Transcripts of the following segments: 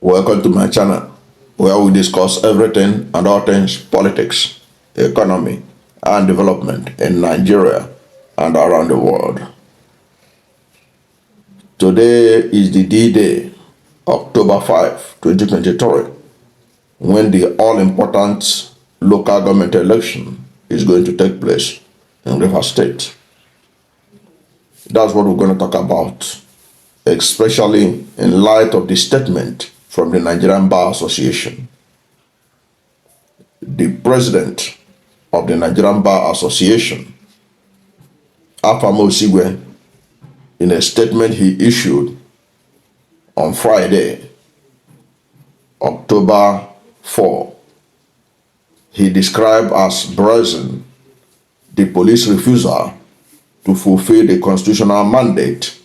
Welcome to my channel, where we discuss everything and all things politics, economy, and development in Nigeria and around the world. Today is the D-Day, October 5, 2023, when the all-important local government election is going to take place in Rivers State. That's what we're going to talk about, especially in light of the statement from the Nigerian Bar Association. The president of the Nigerian Bar Association, Afam Osigwe, in a statement he issued on Friday, October 4, he described as brazen the police refusal to fulfill the constitutional mandate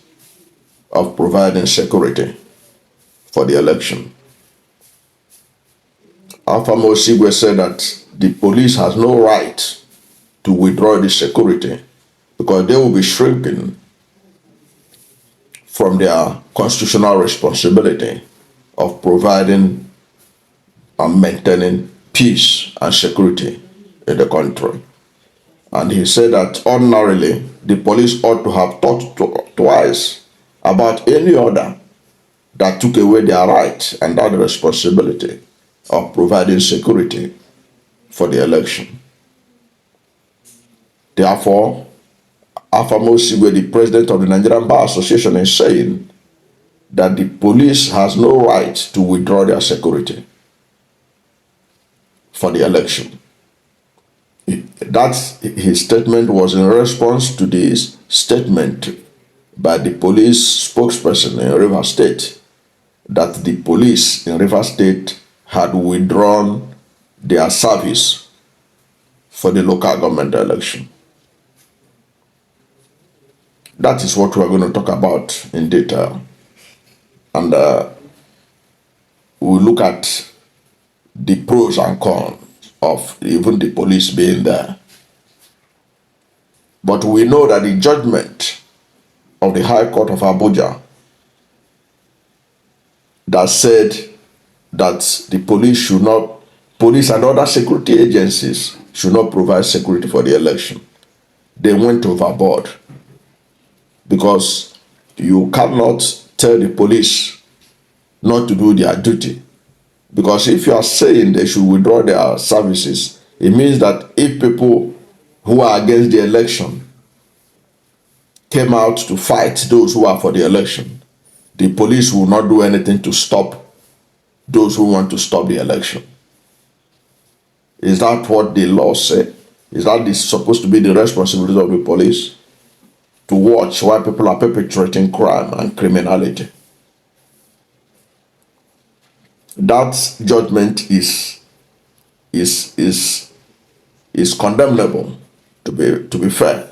of providing security for the election. Afam Osigwe said that the police has no right to withdraw the security because they will be shrinking from their constitutional responsibility of providing and maintaining peace and security in the country. And he said that ordinarily the police ought to have thought twice about any order that took away their right and that responsibility of providing security for the election. Therefore, Afam Osigwe, the president of the Nigerian Bar Association, is saying that the police has no right to withdraw their security for the election. His statement was in response to this statement by the police spokesperson in Rivers State that the police in Rivers State had withdrawn their service for the local government election. That is what we're going to talk about in detail. And we'll look at the pros and cons of even the police being there. But we know that the judgment of the High Court of Abuja that said that the police and other security agencies should not provide security for the election. They went overboard because you cannot tell the police not to do their duty. Because if you are saying they should withdraw their services, it means that if people who are against the election came out to fight those who are for the election, the police will not do anything to stop those who want to stop the election. Is that what the law say? Is that supposed to be the responsibility of the police? To watch while people are perpetrating crime and criminality. That judgment is condemnable, to be fair.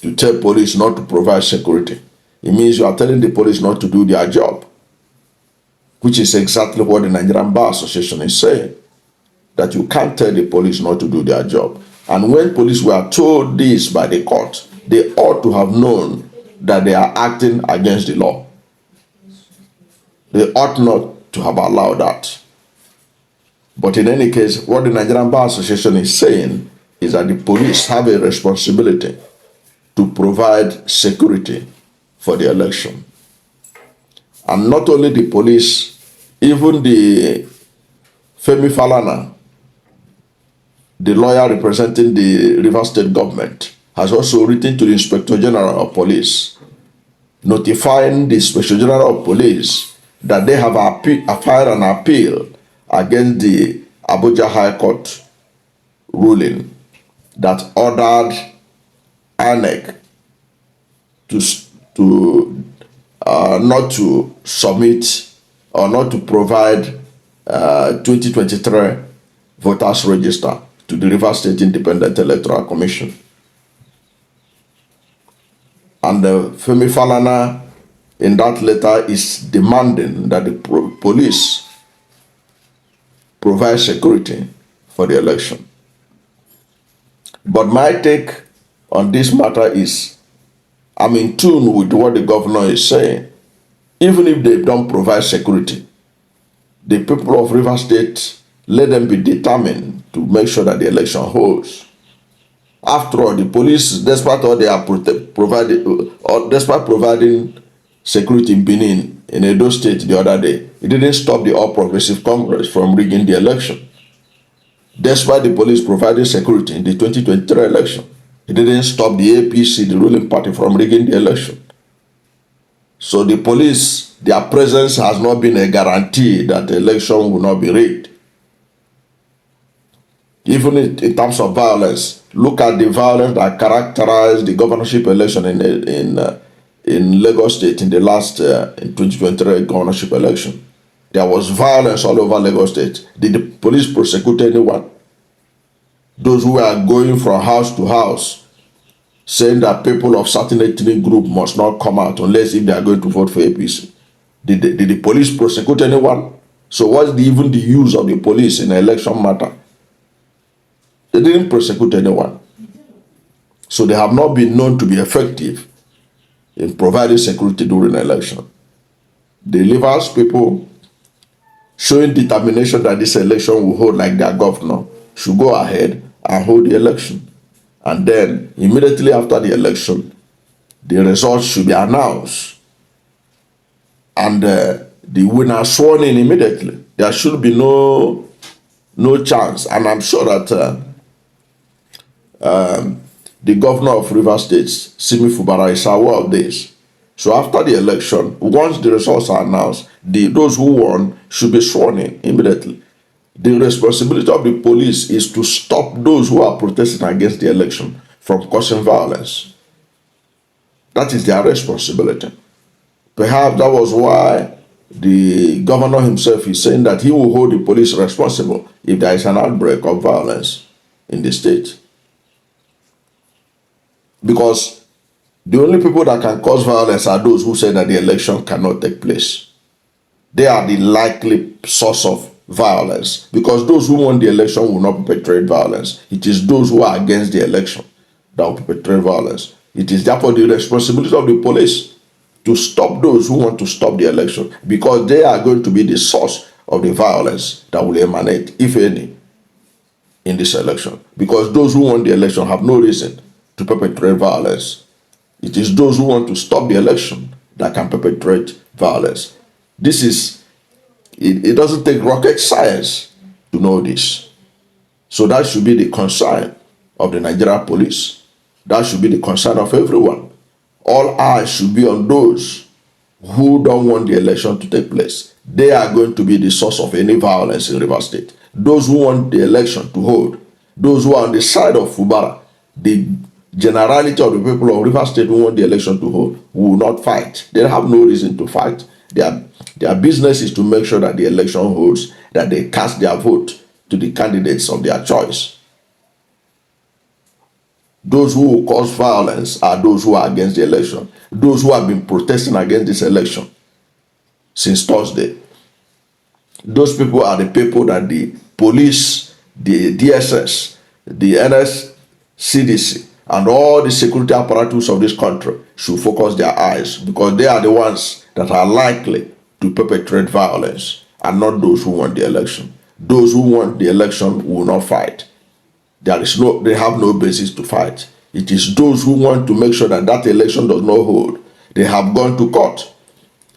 To tell police not to provide security, it means you are telling the police not to do their job, which is exactly what the Nigerian Bar Association is saying, that you can't tell the police not to do their job. And when police were told this by the court, they ought to have known that they are acting against the law. They ought not to have allowed that. But in any case, what the Nigerian Bar Association is saying is that the police have a responsibility to provide security for the election. And not only the police, even the Femi Falana, the lawyer representing the Rivers State government, has also written to the Inspector General of Police, notifying the Inspector General of Police that they have filed an appeal against the Abuja High Court ruling that ordered INEC to not to submit or not to provide 2023 voters register to the Rivers State Independent Electoral Commission. And Femi Falana in that letter is demanding that the police provide security for the election. But my take on this matter is, I'm in tune with what the governor is saying. Even if they don't provide security, the people of Rivers State, let them be determined to make sure that the election holds. After all, the police, despite all they are despite providing security in Benin, in Edo State the other day, it didn't stop the All Progressive Congress from rigging the election. Despite the police providing security in the 2023 election, it didn't stop the APC, the ruling party, from rigging the election. So the police, their presence has not been a guarantee that the election will not be rigged. Even in terms of violence, look at the violence that characterized the governorship election in Lagos State in the last in 2023 governorship election. There was violence all over Lagos State. Did the police prosecute anyone? Those who are going from house to house saying that people of certain ethnic group must not come out unless if they are going to vote for APC. Did the police prosecute anyone? So what's even the use of the police in an election matter? They didn't prosecute anyone. So they have not been known to be effective in providing security during the election. The Rivers people, showing determination that this election will hold like their governor, should go ahead and hold the election. And then, immediately after the election, the results should be announced. And the winner sworn in immediately. There should be no chance. And I'm sure that the governor of Rivers State, Simi Fubara, is aware of this. So after the election, once the results are announced, those who won should be sworn in immediately. The responsibility of the police is to stop those who are protesting against the election from causing violence. That is their responsibility. Perhaps that was why the governor himself is saying that he will hold the police responsible if there is an outbreak of violence in the state. Because the only people that can cause violence are those who say that the election cannot take place. They are the likely source of violence, because those who won the election will not perpetrate violence. It is those who are against the election that will perpetrate violence. It is therefore the responsibility of the police to stop those who want to stop the election, because they are going to be the source of the violence that will emanate, if any, in this election. Because those who won the election have no reason to perpetrate violence. It is those who want to stop the election that can perpetrate violence. This is It doesn't take rocket science to know this. So that should be the concern of the Nigerian police. That should be the concern of everyone. All eyes should be on those who don't want the election to take place. They are going to be the source of any violence in Rivers State. Those who want the election to hold, those who are on the side of Fubara, the generality of the people of Rivers State who want the election to hold, will not fight. They have no reason to fight. Their business is to make sure that the election holds, that they cast their vote to the candidates of their choice. Those who will cause violence are those who are against the election, those who have been protesting against this election since Thursday. Those people are the people that the police, the DSS, the NSCDC, and all the security apparatus of this country should focus their eyes, because they are the ones that are likely to perpetrate violence, and not those who want the election. Those who want the election will not fight. They have no basis to fight. It is those who want to make sure that that election does not hold. They have gone to court.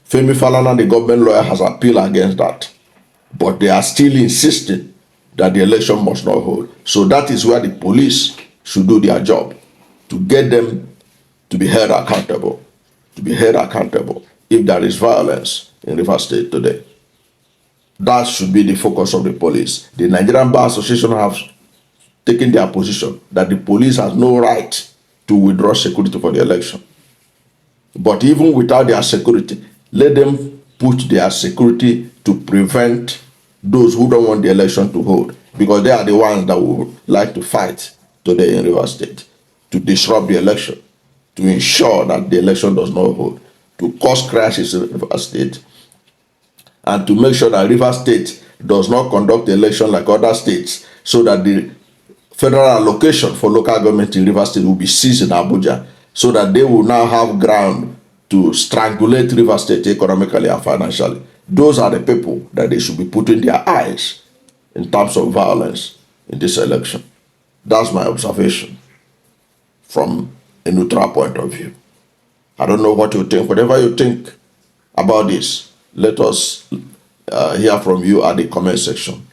Femi Falana, the government lawyer, has appealed against that. But they are still insisting that the election must not hold. So that is where the police should do their job, to get them to be held accountable. To be held accountable if there is violence in Rivers State today. That should be the focus of the police. The Nigerian Bar Association have taken their position that the police has no right to withdraw security for the election. But even without their security, let them put their security to prevent those who don't want the election to hold, because they are the ones that would like to fight today in Rivers State, to disrupt the election, to ensure that the election does not hold, to cause crashes in Rivers State, and to make sure that Rivers State does not conduct the election like other states, so that the federal allocation for local government in Rivers State will be seized in Abuja, so that they will now have ground to strangulate Rivers State economically and financially. those are the people that they should be putting their eyes in terms of violence in this election. That's my observation from a neutral point of view. I don't know what you think. Whatever you think about this, let us hear from you at the comment section.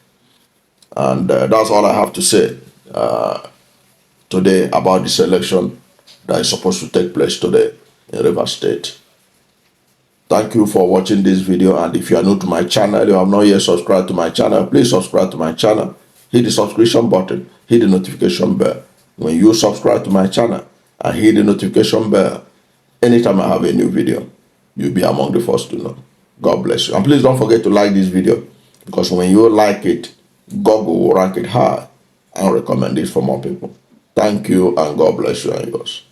And that's all I have to say today about this election that is supposed to take place today in Rivers State. Thank you for watching this video, and if you are new to my channel, you have not yet subscribed to my channel, please subscribe to my channel, hit the subscription button, hit the notification bell. When you subscribe to my channel and hit the notification bell, anytime I have a new video, you'll be among the first to know. God bless you. And please don't forget to like this video, because when you like it, Google will rank it high and recommend it for more people. Thank you, and God bless you and yours.